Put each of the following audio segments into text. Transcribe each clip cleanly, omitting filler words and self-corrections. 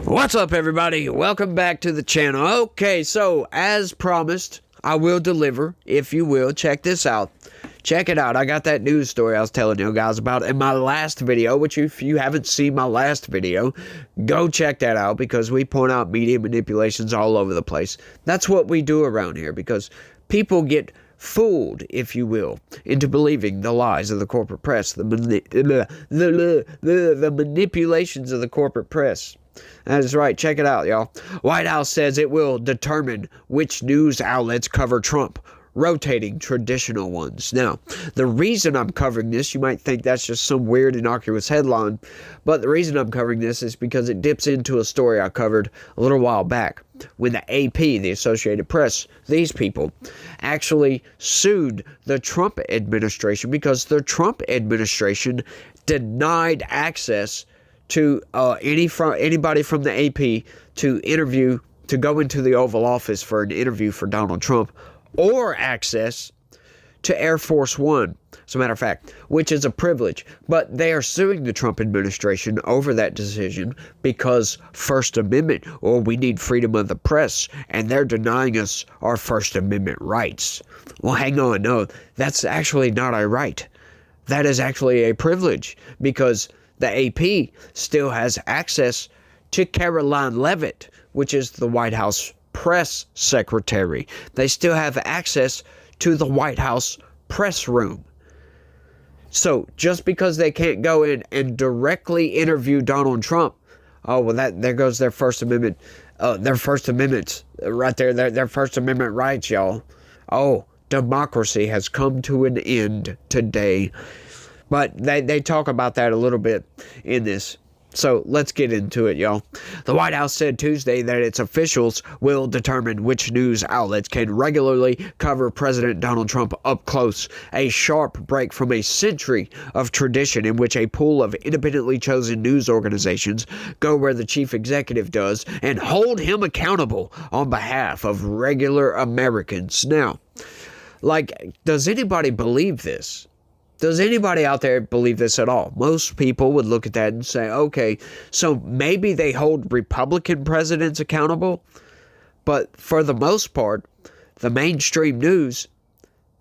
What's up, everybody? Welcome back to the channel. Okay, so as promised, I will deliver, if you will. Check this out. Check it out. I got that news story I was telling you guys about in my last video, which if you haven't seen my last video, go check that out because we point out media manipulations all over the place. That's what we do around here because people get fooled, if you will, into believing the lies of the corporate press, the manipulations of the corporate press. That is right. Check it out, y'all. White House says it will determine which news outlets cover Trump, rotating traditional ones. Now, the reason I'm covering this, you might think that's just some weird, innocuous headline, but the reason I'm covering this is because it dips into a story I covered a little while back when the AP, the Associated Press, these people actually sued the Trump administration because the Trump administration denied access to anybody from the AP to go into the Oval Office for an interview for Donald Trump, or access to Air Force One, as a matter of fact, which is a privilege. But they are suing the Trump administration over that decision because First Amendment, or we need freedom of the press, and they're denying us our First Amendment rights. Well, hang on, no, that's actually not a right. That is actually a privilege because the AP still has access to Caroline Leavitt, which is the White House press secretary. They still have access to the White House press room. So just because they can't go in and directly interview Donald Trump, oh well, there goes their First Amendment, their First Amendment right there, their First Amendment rights, y'all. Oh, democracy has come to an end today. But they talk about that a little bit in this. So let's get into it, y'all. The White House said Tuesday that its officials will determine which news outlets can regularly cover President Donald Trump up close, a sharp break from a century of tradition in which a pool of independently chosen news organizations go where the chief executive does and hold him accountable on behalf of regular Americans. Now, does anybody believe this? Does anybody out there believe this at all? Most people would look at that and say, okay, so maybe they hold Republican presidents accountable, but for the most part, the mainstream news,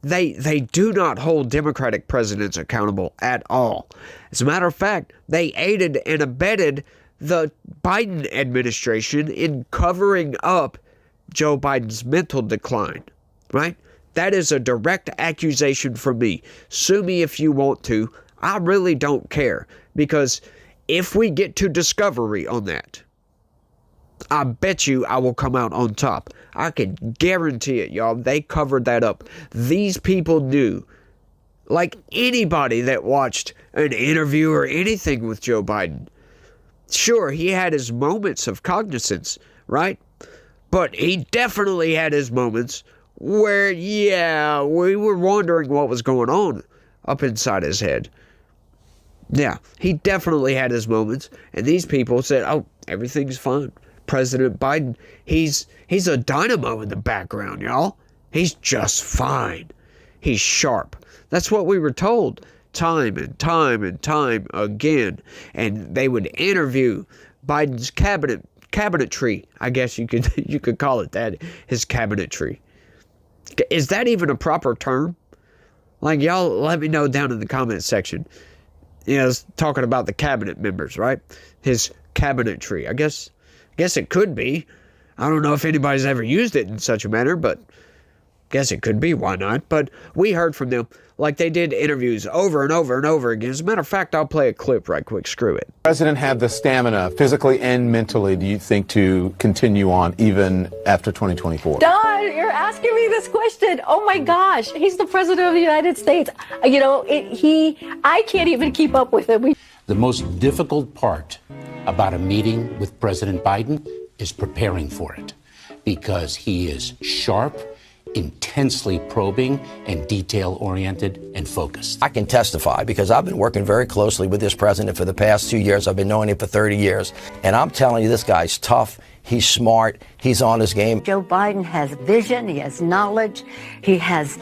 they do not hold Democratic presidents accountable at all. As a matter of fact, they aided and abetted the Biden administration in covering up Joe Biden's mental decline, right? That is a direct accusation from me. Sue me if you want to. I really don't care. Because if we get to discovery on that, I bet you I will come out on top. I can guarantee it, y'all. They covered that up. These people knew. Like anybody that watched an interview or anything with Joe Biden. Sure, he had his moments of cognizance, right? But he definitely had his moments where, yeah, we were wondering what was going on up inside his head. Yeah, he definitely had his moments. And these people said, oh, everything's fine. President Biden, he's a dynamo in the background, y'all. He's just fine. He's sharp. That's what we were told time and time and time again. And they would interview Biden's cabinetry. I guess you could call it that, his cabinetry. Is that even a proper term? Like, y'all let me know down in the comment section. You know, it's talking about the cabinet members, right? His cabinetry. I guess it could be. I don't know if anybody's ever used it in such a manner, but guess it could be. Why not? But we heard from them. Like, they did interviews over and over and over again. As a matter of fact, I'll play a clip right quick. Screw it. President have the stamina, physically and mentally, do you think, to continue on even after 2024? Don, you're asking me this question. Oh my gosh, he's the president of the United States. You know, I can't even keep up with him. The most difficult part about a meeting with President Biden is preparing for it, because he is sharp, intensely probing, and detail-oriented and focused. I can testify because I've been working very closely with this president for the past 2 years. I've been knowing him for 30 years. And I'm telling you, this guy's tough. He's smart. He's on his game. Joe Biden has vision. He has knowledge. He has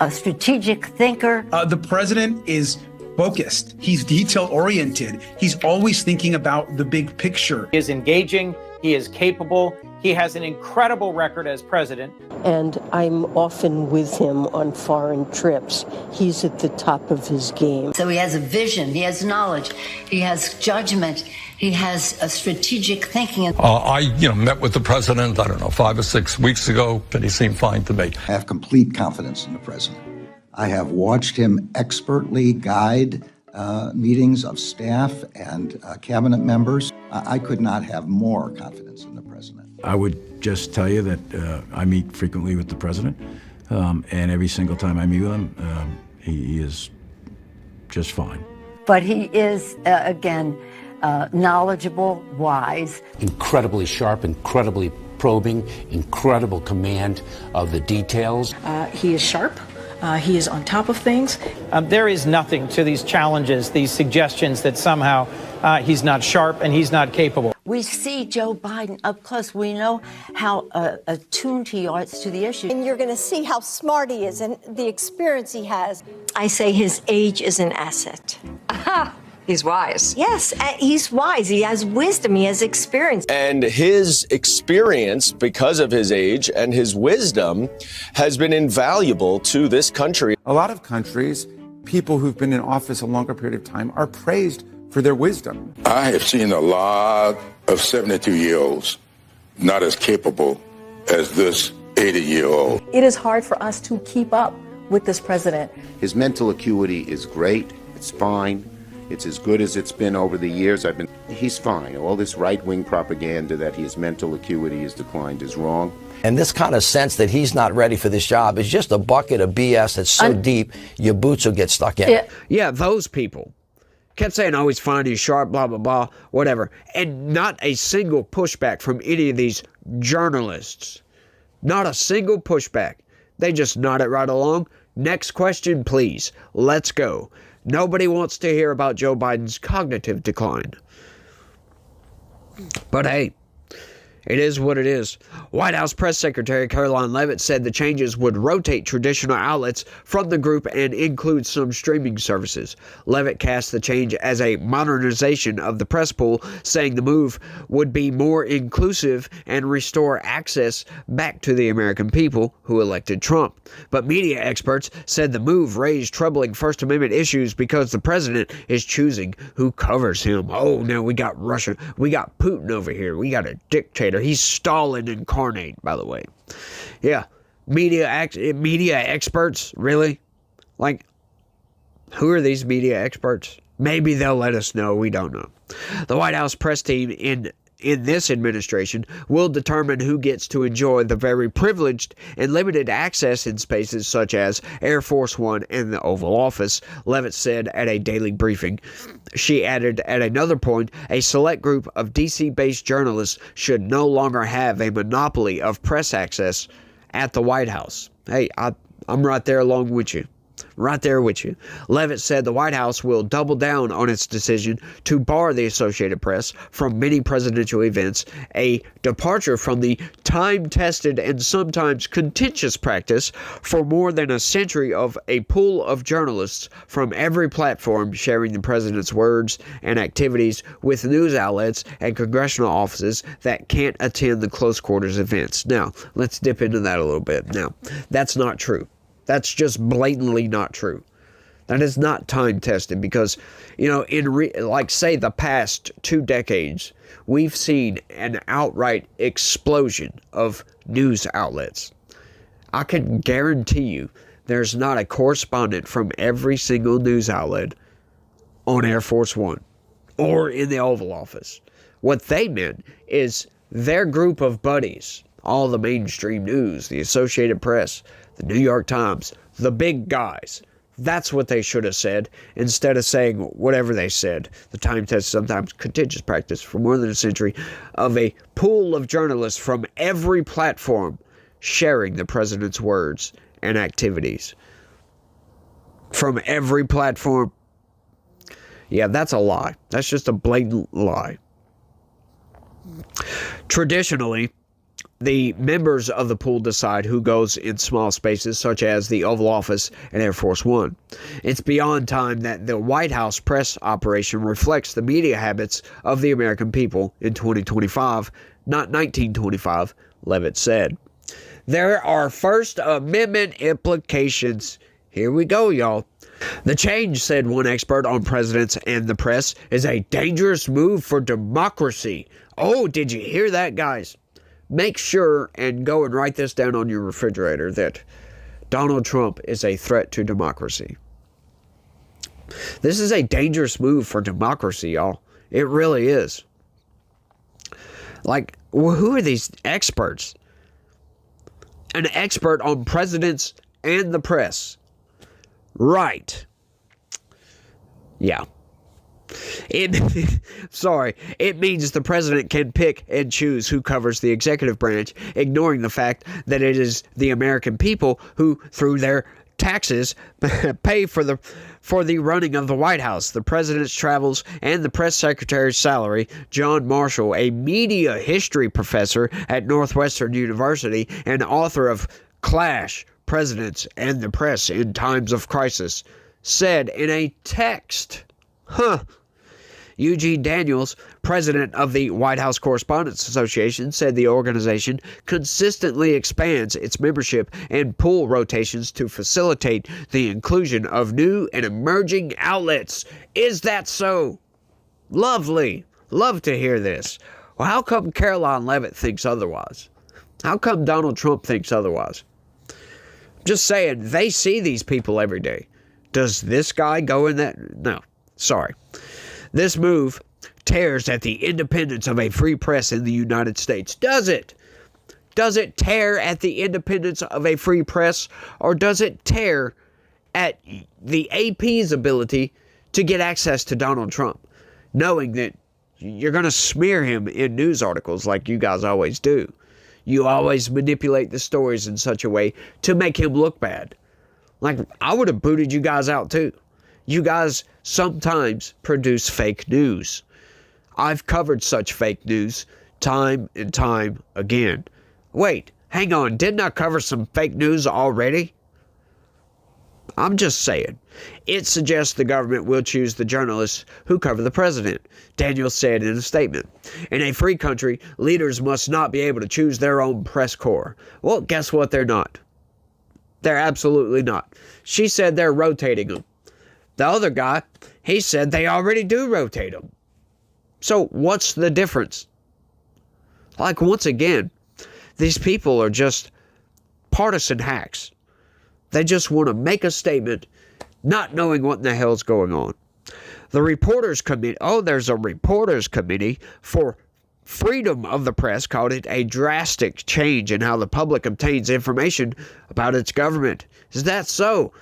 a strategic thinker. The president is focused. He's detail oriented. He's always thinking about the big picture. He is engaging. He is capable. He has an incredible record as president. And I'm often with him on foreign trips. He's at the top of his game. So he has a vision, he has knowledge, he has judgment, he has a strategic thinking. I met with the president, 5 or 6 weeks ago, and he seemed fine to me. I have complete confidence in the president. I have watched him expertly guide meetings of staff and cabinet members. I could not have more confidence in the president. I would just tell you that I meet frequently with the president, and every single time I meet with him, he is just fine. But he is, again, knowledgeable, wise. Incredibly sharp, incredibly probing, incredible command of the details. He is sharp. He is on top of things. There is nothing to these challenges, these suggestions that somehow he's not sharp and he's not capable. We see Joe Biden up close. We know how attuned he is to the issue. And you're going to see how smart he is and the experience he has. I say his age is an asset. Aha! He's wise. Yes, he's wise. He has wisdom. He has experience. And his experience, because of his age and his wisdom, has been invaluable to this country. A lot of countries, people who've been in office a longer period of time are praised for their wisdom. I have seen a lot of 72-year-olds not as capable as this 80-year-old. It is hard for us to keep up with this president. His mental acuity is great. It's fine. It's as good as it's been over the years. He's fine. All this right-wing propaganda that his mental acuity has declined is wrong. And this kind of sense that he's not ready for this job is just a bucket of BS that's so deep, your boots will get stuck in. Yeah, those people kept saying, oh, he's fine, he's sharp, blah, blah, blah, whatever. And not a single pushback from any of these journalists. Not a single pushback. They just nod it right along. Next question, please. Let's go. Nobody wants to hear about Joe Biden's cognitive decline. But hey, it is what it is. White House Press Secretary Karoline Leavitt said the changes would rotate traditional outlets from the group and include some streaming services. Leavitt cast the change as a modernization of the press pool, saying the move would be more inclusive and restore access back to the American people who elected Trump. But media experts said the move raised troubling First Amendment issues because the president is choosing who covers him. Oh, now we got Russia. We got Putin over here. We got a dictator. He's Stalin incarnate, by the way. Yeah, media experts, really? Like, who are these media experts? Maybe they'll let us know. We don't know. The White House press team in this administration will determine who gets to enjoy the very privileged and limited access in spaces such as Air Force One and the Oval Office, Leavitt said at a daily briefing. She added at another point, a select group of D.C.-based journalists should no longer have a monopoly of press access at the White House. Hey, I'm right there along with you. Right there with you. Leavitt said the White House will double down on its decision to bar the Associated Press from many presidential events, a departure from the time-tested and sometimes contentious practice for more than a century of a pool of journalists from every platform sharing the president's words and activities with news outlets and congressional offices that can't attend the close-quarters events. Now, let's dip into that a little bit. Now, that's not true. That's just blatantly not true. That is not time-tested because, say the past 2 decades, we've seen an outright explosion of news outlets. I can guarantee you there's not a correspondent from every single news outlet on Air Force One or in the Oval Office. What they meant is their group of buddies, all the mainstream news, the Associated Press, the New York Times, the big guys. That's what they should have said instead of saying whatever they said. The time test, sometimes contentious practice for more than a century of a pool of journalists from every platform sharing the president's words and activities. From every platform. Yeah, that's a lie. That's just a blatant lie. Traditionally, The members of the pool decide who goes in small spaces such as the Oval Office and Air Force One. It's beyond time that the White House press operation reflects the media habits of the American people in 2025, not 1925, Levitt said. There are First Amendment implications. Here we go, y'all. The change, said one expert on presidents and the press, is a dangerous move for democracy. Oh, did you hear that, guys? Make sure and go and write this down on your refrigerator that Donald Trump is a threat to democracy. This is a dangerous move for democracy, y'all. It really is. Like, who are these experts? An expert on presidents and the press. Right. Yeah. It means the president can pick and choose who covers the executive branch, ignoring the fact that it is the American people who, through their taxes, pay for the running of the White House, the president's travels, and the press secretary's salary. John Marshall, a media history professor at Northwestern University and author of Clash, Presidents and the Press in Times of Crisis, said in a text. Eugene Daniels, president of the White House Correspondents Association, said the organization consistently expands its membership and pool rotations to facilitate the inclusion of new and emerging outlets. Is that so? Lovely. Love to hear this. Well, how come Caroline Levitt thinks otherwise? How come Donald Trump thinks otherwise? Just saying, they see these people every day. Does this guy go in that? No. Sorry. This move tears at the independence of a free press in the United States. Does it? Does it tear at the independence of a free press, or does it tear at the AP's ability to get access to Donald Trump, knowing that you're going to smear him in news articles like you guys always do? You always manipulate the stories in such a way to make him look bad. Like, I would have booted you guys out too. You guys sometimes produce fake news. I've covered such fake news time and time again. Wait, hang on, didn't I cover some fake news already? I'm just saying. It suggests the government will choose the journalists who cover the president, Daniels said in a statement. In a free country, leaders must not be able to choose their own press corps. Well, guess what? They're not. They're absolutely not. She said they're rotating them. The other guy, he said they already do rotate them. So what's the difference? Like, once again, these people are just partisan hacks. They just want to make a statement, not knowing what in the hell's going on. The Reporters Committee, there's a Reporters Committee for Freedom of the Press called it a drastic change in how the public obtains information about its government. Is that so?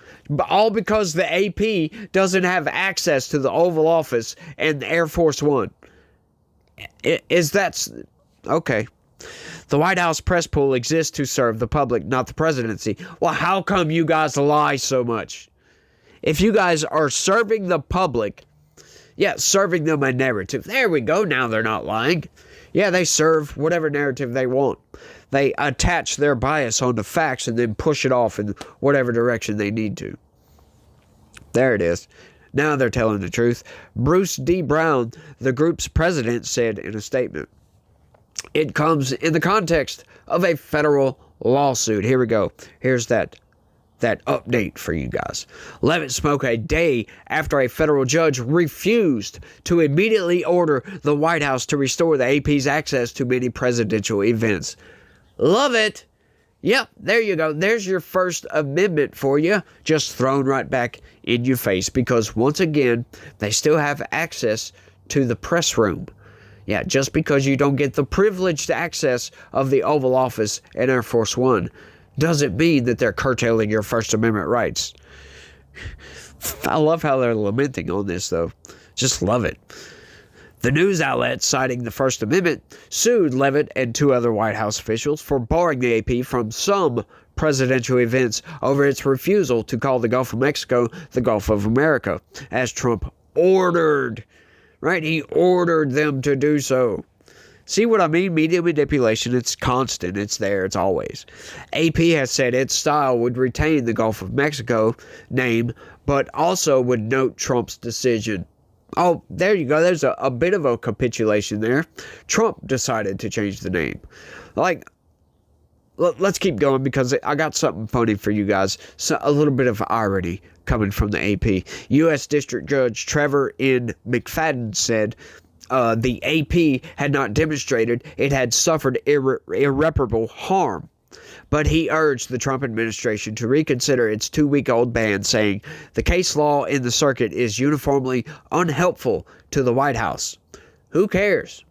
All because the AP doesn't have access to the Oval Office and the Air Force One. Is that okay? The White House press pool exists to serve the public, not the presidency. Well, how come you guys lie so much? If you guys are serving the public, serving them a narrative. There we go. Now they're not lying. Yeah, they serve whatever narrative they want. They attach their bias onto facts and then push it off in whatever direction they need to. There it is. Now they're telling the truth. Bruce D. Brown, the group's president, said in a statement, it comes in the context of a federal lawsuit. Here we go. Here's that update for you guys. Levitt spoke a day after a federal judge refused to immediately order the White House to restore the AP's access to many presidential events. Love it. Yep, there you go. There's your First Amendment for you, just thrown right back in your face, because once again, they still have access to the press room. Yeah, just because you don't get the privileged access of the Oval Office and Air Force One doesn't mean that they're curtailing your First Amendment rights. I love how they're lamenting on this, though. Just love it. The news outlet, citing the First Amendment, sued Levitt and two other White House officials for barring the AP from some presidential events over its refusal to call the Gulf of Mexico the Gulf of America, as Trump ordered. Right? He ordered them to do so. See what I mean? Media manipulation, it's constant. It's there. It's always. AP has said its style would retain the Gulf of Mexico name, but also would note Trump's decision. Oh, there you go. There's a bit of a capitulation there. Trump decided to change the name. Like, let's keep going because I got something funny for you guys. So, a little bit of irony coming from the AP. U.S. District Judge Trevor N. McFadden said the AP had not demonstrated it had suffered irreparable harm. But he urged the Trump administration to reconsider its 2-week-old ban, saying the case law in the circuit is uniformly unhelpful to the White House. Who cares?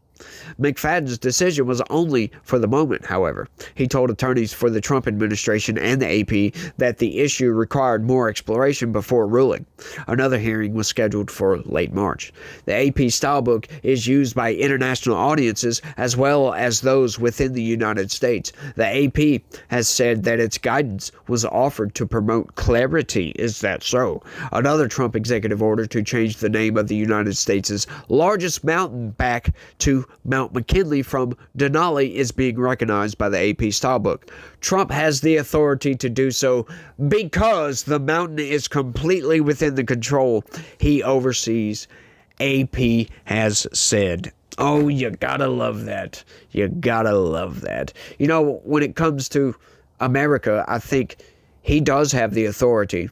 McFadden's decision was only for the moment, however. He told attorneys for the Trump administration and the AP that the issue required more exploration before ruling. Another hearing was scheduled for late March. The AP stylebook is used by international audiences as well as those within the United States. The AP has said that its guidance was offered to promote clarity. Is that so? Another Trump executive order to change the name of the United States' largest mountain back to Mount McKinley from Denali is being recognized by the AP stylebook. Trump has the authority to do so because the mountain is completely within the control he oversees, AP has said. Oh, you gotta love that. You gotta love that. You know, when it comes to America, I think he does have the authority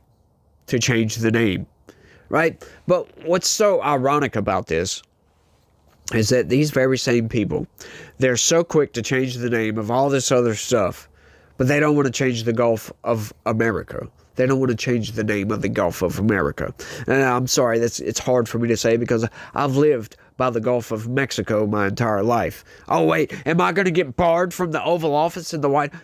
to change the name, right? But what's so ironic about this is that these very same people, they're so quick to change the name of all this other stuff, but they don't want to change the Gulf of America. They don't want to change the name of the Gulf of America. And I'm sorry, it's hard for me to say because I've lived by the Gulf of Mexico my entire life. Oh, wait, am I going to get barred from the Oval Office in the White House?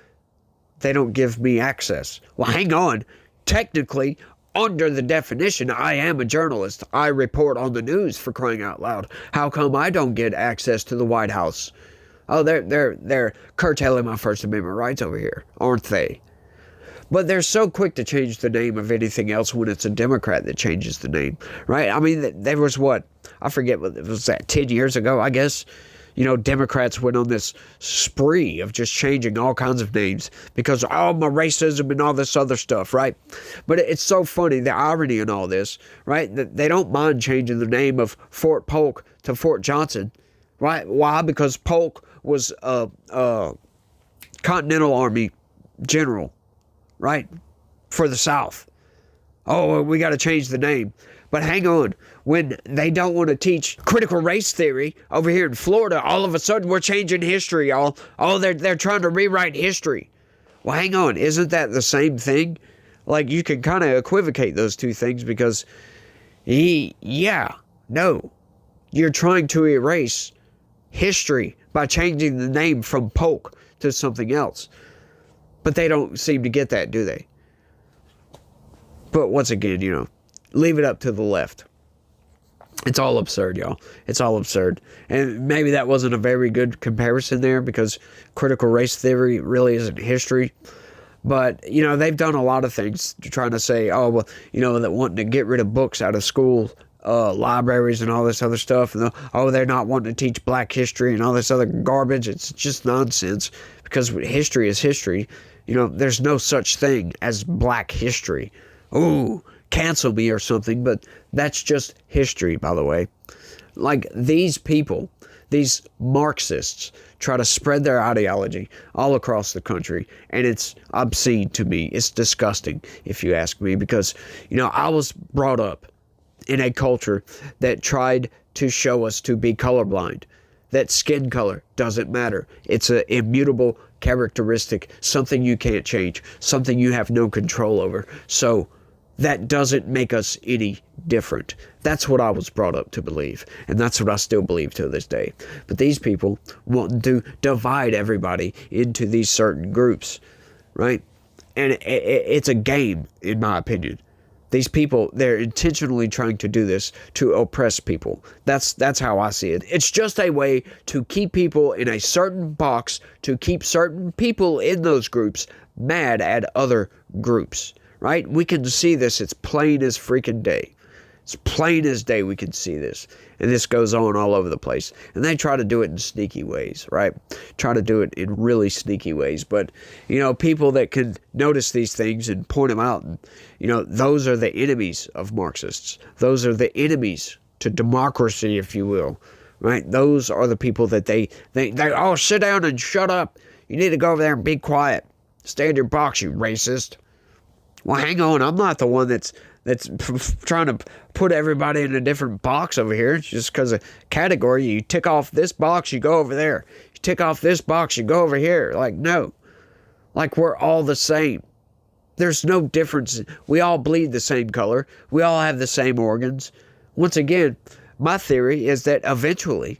They don't give me access. Well, hang on. Technically, under the definition, I am a journalist. I report on the news, for crying out loud. How come I don't get access to the White House? Oh, they're curtailing my First Amendment rights over here, aren't they? But they're so quick to change the name of anything else when it's a Democrat that changes the name, right? I mean, there was what? I forget what was that, 10 years ago, I guess? You know, Democrats went on this spree of just changing all kinds of names because, oh, my racism and all this other stuff, right? But it's so funny, the irony in all this, right? That they don't mind changing the name of Fort Polk to Fort Johnson, right? Why? Because Polk was a Continental Army general, right? For the South. Oh, we got to change the name. But hang on, when they don't want to teach critical race theory over here in Florida, all of a sudden we're changing history, y'all. Oh, they're trying to rewrite history. Well, hang on, isn't that the same thing? Like, you can kind of equivocate those two things because, no, you're trying to erase history by changing the name from Polk to something else. But they don't seem to get that, do they? But once again, you know, leave it up to the left. It's all absurd, y'all. It's all absurd. And maybe that wasn't a very good comparison there because critical race theory really isn't history. But, you know, they've done a lot of things trying to say, oh, well, you know, that wanting to get rid of books out of school libraries and all this other stuff. And they're not wanting to teach black history and all this other garbage. It's just nonsense because history is history. You know, there's no such thing as black history. Ooh, cancel me or something, but that's just history, by the way. Like, these people, these Marxists, try to spread their ideology all across the country, and it's obscene to me. It's disgusting, if you ask me, because, you know, I was brought up in a culture that tried to show us to be colorblind, that skin color doesn't matter. It's an immutable characteristic, something you can't change, something you have no control over. So that doesn't make us any different. That's what I was brought up to believe, and that's what I still believe to this day. But these people want to divide everybody into these certain groups, right? And it's a game, in my opinion. These people, they're intentionally trying to do this to oppress people. That's how I see it. It's just a way to keep people in a certain box, to keep certain people in those groups mad at other groups. Right? We can see this. It's plain as freaking day. It's plain as day we can see this. And this goes on all over the place. And they try to do it in sneaky ways, right? Try to do it in really sneaky ways. But, you know, people that can notice these things and point them out, and, you know, those are the enemies of Marxists. Those are the enemies to democracy, if you will, right? Those are the people that they oh, sit down and shut up. You need to go over there and be quiet. Stay in your box, you racist. Well, hang on. I'm not the one that's trying to put everybody in a different box over here. It's just because of category. You tick off this box, you go over there. You tick off this box, you go over here. Like, no. Like, we're all the same. There's no difference. We all bleed the same color. We all have the same organs. Once again, my theory is that eventually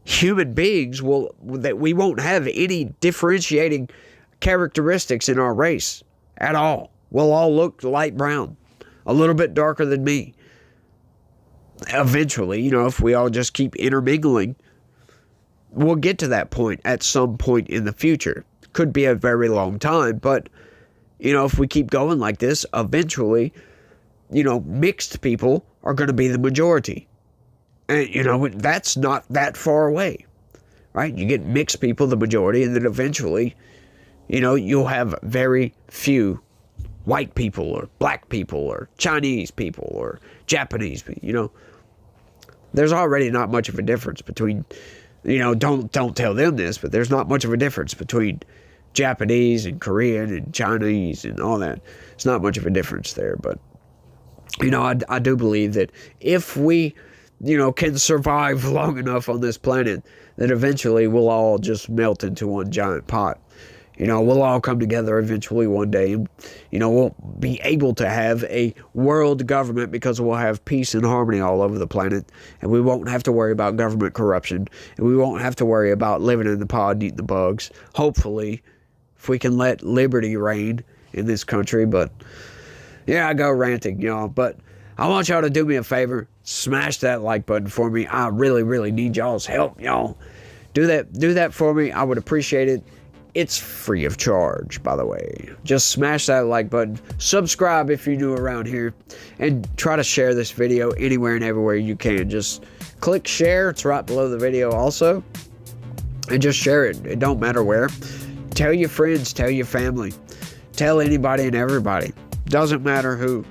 human beings that we won't have any differentiating characteristics in our race at all. We'll all look light brown, a little bit darker than me. Eventually, you know, if we all just keep intermingling, we'll get to that point at some point in the future. Could be a very long time, but, you know, if we keep going like this, eventually, you know, mixed people are going to be the majority. And, you know, that's not that far away, right? You get mixed people, the majority, and then eventually, you know, you'll have very few white people or black people or Chinese people or Japanese people, you know. There's already not much of a difference between, you know, don't tell them this, but there's not much of a difference between Japanese and Korean and Chinese and all that. It's not much of a difference there, but, you know, I do believe that if we, you know, can survive long enough on this planet, that eventually we'll all just melt into one giant pot. You know, we'll all come together eventually one day, and, you know, we'll be able to have a world government because we'll have peace and harmony all over the planet, and we won't have to worry about government corruption, and we won't have to worry about living in the pod and eating the bugs. Hopefully, if we can let liberty reign in this country. But, yeah, I go ranting, y'all, but I want y'all to do me a favor. Smash that like button for me. I really, really need y'all's help, y'all. Do that for me. I would appreciate it. It's free of charge, by the way. Just smash that like button. Subscribe if you're new around here. And try to share this video anywhere and everywhere you can. Just click share. It's right below the video also. And just share it. It don't matter where. Tell your friends. Tell your family. Tell anybody and everybody. Doesn't matter who.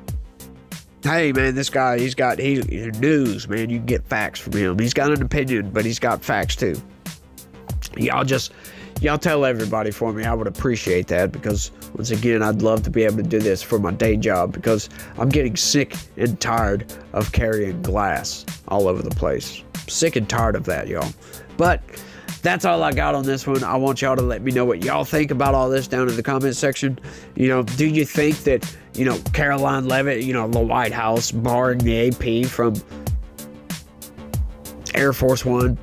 Hey, man, this guy, he's news, man. You can get facts from him. He's got an opinion, but he's got facts too. Y'all tell everybody for me. I would appreciate that, because, once again, I'd love to be able to do this for my day job, because I'm getting sick and tired of carrying glass all over the place. Sick and tired of that, y'all. But that's all I got on this one. I want y'all to let me know what y'all think about all this down in the comment section. You know, do you think that, you know, Caroline Leavitt, you know, the White House barring the AP from Air Force One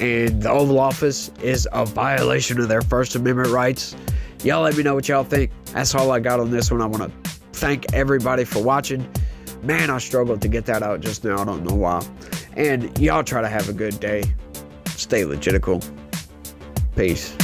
and the Oval Office is a violation of their First Amendment rights? Y'all let me know what y'all think. That's all I got on this one. I want to thank everybody for watching. Man, I struggled to get that out just now. I don't know why. And y'all try to have a good day. Stay legitical. Peace.